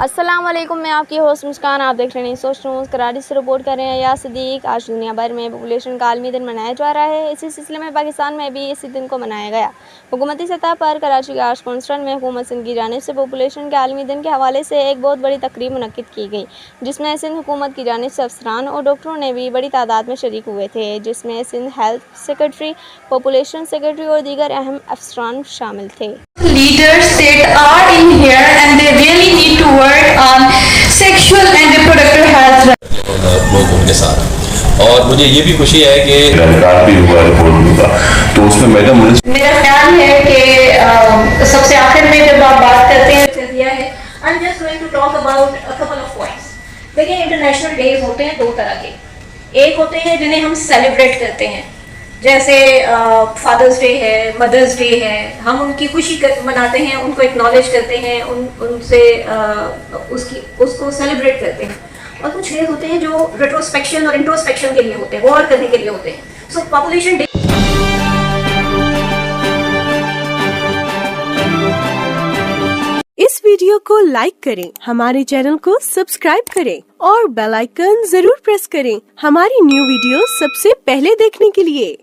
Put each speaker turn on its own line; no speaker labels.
अस्सलाम वालेकुम, मैं आपकी होस्ट मुस्कान। आप देख रहे हैं सोच न्यूज़। कराची से रिपोर्ट कर रहे हैं या सदीक। आज दुनिया भर में पॉपुलेशन का आलमी दिन मनाया जा रहा है। इसी सिलसिले में पाकिस्तान में भी इसी दिन को मनाया गया। हुकूमती सतह पर कराची के आर्ट्स कॉन्फ्रेंस में हुकूमत सिंध की जानिब से पॉपुलेशन के आलमी दिन के हवाले से एक बहुत बड़ी तकरीब मुनक्किद की गई, जिसमें सिंध हुकूमत की जानिब से अफसरान और डॉक्टरों ने भी बड़ी तादाद में शरीक हुए थे, जिसमें Sindh health secretary, population secretary और दीगर अहम अफसरान शामिल थे।
Leaders that are in here and they really need to work on sexual and reproductive health
लोगों के साथ। और मुझे ये भी खुशी है कि
भी हुआ रिपोर्ट का, तो उसमें मैडम
मेरा ख्याल है कि सबसे आखिर में जब आप बात करते हैं दिया है, I'm just going to talk about a couple of points। देखिए, इंटरनेशनल डेज होते हैं दो तरह के। एक होते हैं जिन्हें हम सेलिब्रेट करते हैं, जैसे फादर्स डे है, मदर्स डे है। हम उनकी खुशी मनाते हैं, उनको एक्नॉलेज करते हैं, उनसे उसको सेलिब्रेट करते हैं। और कुछ डेज होते हैं जो रेट्रोस्पेक्शन और इंट्रोस्पेक्शन के लिए होते हैं, गौर करने के लिए होते हैं। सो पॉपुलेशन डे।
इस वीडियो को लाइक करें, हमारे चैनल को सब्सक्राइब करें और बेल आइकन जरूर प्रेस करें हमारी न्यू वीडियो सबसे पहले देखने के लिए।